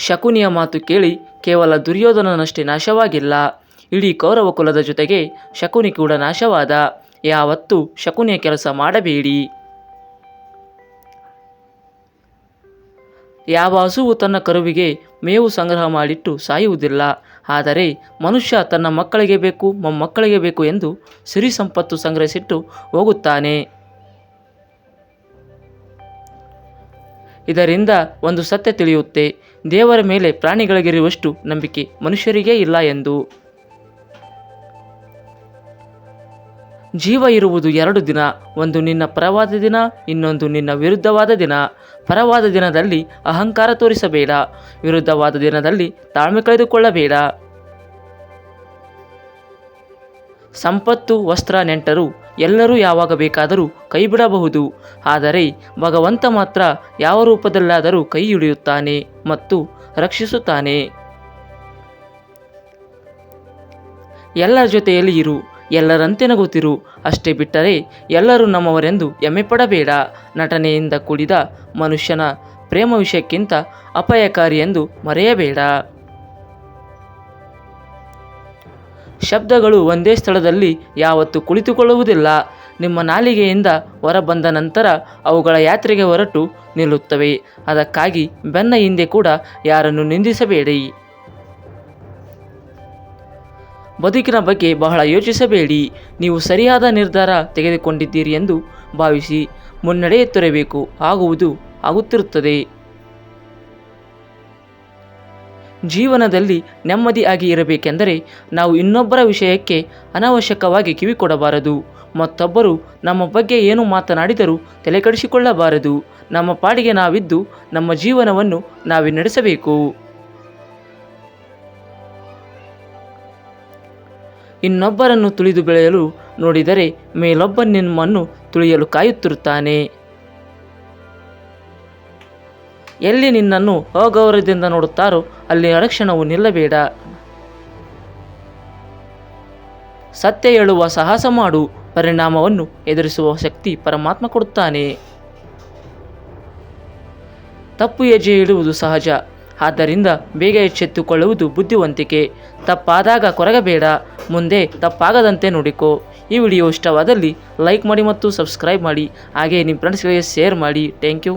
ಶಕುನಿಯ ಮಾತು ಕೇಳಿ ಕೇವಲ ದುರ್ಯೋಧನನಷ್ಟೇ ನಾಶವಾಗಿಲ್ಲ, ಇಡೀ ಕೌರವ ಕುಲದ ಜೊತೆಗೆ ಶಕುನಿ ಕೂಡ ನಾಶವಾದ. ಯಾವತ್ತೂ ಶಕುನಿಯ ಕೆಲಸ ಮಾಡಬೇಡಿ. ಯಾವ ಹಸುವು ತನ್ನ ಕರುವಿಗೆ ಮೇವು ಸಂಗ್ರಹ ಮಾಡಿಟ್ಟು ಸಾಯುವುದಿಲ್ಲ, ಆದರೆ ಮನುಷ್ಯ ತನ್ನ ಮಕ್ಕಳಿಗೆ ಬೇಕು ಮೊಮ್ಮಕ್ಕಳಿಗೆ ಬೇಕು ಎಂದು ಸಿರಿ ಸಂಪತ್ತು ಸಂಗ್ರಹಿಸಿಟ್ಟು ಹೋಗುತ್ತಾನೆ. ಇದರಿಂದ ಒಂದು ಸತ್ಯ ತಿಳಿಯುತ್ತೆ, ದೇವರ ಮೇಲೆ ಪ್ರಾಣಿಗಳಿಗಿರುವಷ್ಟು ನಂಬಿಕೆ ಮನುಷ್ಯರಿಗೇ ಇಲ್ಲ ಎಂದು. ಜೀವ ಇರುವುದು 2 ದಿನ, ಒಂದು ನಿನ್ನ ಪರವಾದ ದಿನ, ಇನ್ನೊಂದು ನಿನ್ನ ವಿರುದ್ಧವಾದ ದಿನ. ಪರವಾದ ದಿನದಲ್ಲಿ ಅಹಂಕಾರ ತೋರಿಸಬೇಡ, ವಿರುದ್ಧವಾದ ದಿನದಲ್ಲಿ ತಾಳ್ಮೆ ಕಳೆದುಕೊಳ್ಳಬೇಡ. ಸಂಪತ್ತು, ವಸ್ತ್ರ, ನೆಂಟರು ಎಲ್ಲರೂ ಯಾವಾಗ ಬೇಕಾದರೂ ಕೈ ಬಿಡಬಹುದು, ಆದರೆ ಭಗವಂತ ಮಾತ್ರ ಯಾವ ರೂಪದಲ್ಲಾದರೂ ಕೈ ಹಿಡಿಯುತ್ತಾನೆ ಮತ್ತು ರಕ್ಷಿಸುತ್ತಾನೆ. ಎಲ್ಲರ ಜೊತೆಯಲ್ಲಿ ಇರು, ಎಲ್ಲರಂತೆ ನಗುತ್ತಿರು, ಅಷ್ಟೇ ಬಿಟ್ಟರೆ ಎಲ್ಲರೂ ನಮ್ಮವರೆಂದು ಹೆಮ್ಮೆ ಪಡಬೇಡ. ನಟನೆಯಿಂದ ಕೂಡಿದ ಮನುಷ್ಯನ ಪ್ರೇಮ ವಿಷಯಕ್ಕಿಂತ ಅಪಾಯಕಾರಿ ಎಂದು ಮರೆಯಬೇಡ. ಶಬ್ದಗಳು ಒಂದೇ ಸ್ಥಳದಲ್ಲಿ ಯಾವತ್ತೂ ಕುಳಿತುಕೊಳ್ಳುವುದಿಲ್ಲ. ನಿಮ್ಮ ನಾಲಿಗೆಯಿಂದ ಹೊರಬಂದ ನಂತರ ಅವುಗಳ ಯಾತ್ರೆಗೆ ಹೊರಟು ನಿಲ್ಲುತ್ತವೆ. ಅದಕ್ಕಾಗಿ ಬೆನ್ನ ಹಿಂದೆ ಕೂಡ ಯಾರನ್ನು ನಿಂದಿಸಬೇಡಿ. ಬದುಕಿನ ಬಗ್ಗೆ ಬಹಳ ಯೋಚಿಸಬೇಡಿ. ನೀವು ಸರಿಯಾದ ನಿರ್ಧಾರ ತೆಗೆದುಕೊಂಡಿದ್ದೀರಿ ಎಂದು ಭಾವಿಸಿ ಮುನ್ನಡೆಯುತ್ತಿರಬೇಕು, ಆಗುವುದು ಆಗುತ್ತಿರುತ್ತದೆ. ಜೀವನದಲ್ಲಿ ನೆಮ್ಮದಿಯಾಗಿ ಇರಬೇಕೆಂದರೆ ನಾವು ಇನ್ನೊಬ್ಬರ ವಿಷಯಕ್ಕೆ ಅನಾವಶ್ಯಕವಾಗಿ ಕಿವಿ ಕೊಡಬಾರದು. ಮತ್ತೊಬ್ಬರು ನಮ್ಮ ಬಗ್ಗೆ ಏನು ಮಾತನಾಡಿದರೂ ತಲೆಕೆಡಿಸಿಕೊಳ್ಳಬಾರದು. ನಮ್ಮ ಪಾಡಿಗೆ ನಾವಿದ್ದು ನಮ್ಮ ಜೀವನವನ್ನು ನಾವೇ ನಡೆಸಬೇಕು. ಇನ್ನೊಬ್ಬರನ್ನು ತುಳಿದು ಬೆಳೆಯಲು ನೋಡಿದರೆ ಮೇಲೊಬ್ಬ ನಿಮ್ಮನ್ನು ತುಳಿಯಲು ಕಾಯುತ್ತಿರುತ್ತಾನೆ. ಎಲ್ಲಿ ನಿನ್ನನ್ನು ಅಗೌರವದಿಂದ ನೋಡುತ್ತಾರೋ ಅಲ್ಲಿ ಅರಕ್ಷಣವು ನಿಲ್ಲಬೇಡ. ಸತ್ಯ ಹೇಳುವ ಸಾಹಸ ಮಾಡು, ಪರಿಣಾಮವನ್ನು ಎದುರಿಸುವ ಶಕ್ತಿ ಪರಮಾತ್ಮ ಕೊಡುತ್ತಾನೆ. ತಪ್ಪು ಹೆಜ್ಜೆ ಇಡುವುದು ಸಹಜ, ಆದ್ದರಿಂದ ಬೇಗ ಎಚ್ಚೆತ್ತುಕೊಳ್ಳುವುದು ಬುದ್ಧಿವಂತಿಕೆ. ತಪ್ಪಾದಾಗ ಕೊರಗಬೇಡ, ಮುಂದೆ ತಪ್ಪಾಗದಂತೆ ನೋಡಿಕೋ. ಈ ವಿಡಿಯೋ ಇಷ್ಟವಾದಲ್ಲಿ ಲೈಕ್ ಮಾಡಿ ಮತ್ತು ಸಬ್ಸ್ಕ್ರೈಬ್ ಮಾಡಿ, ಹಾಗೆ ನಿಮ್ಮ ಫ್ರೆಂಡ್ಸ್ಗಳಿಗೆ ಶೇರ್ ಮಾಡಿ. Thank you.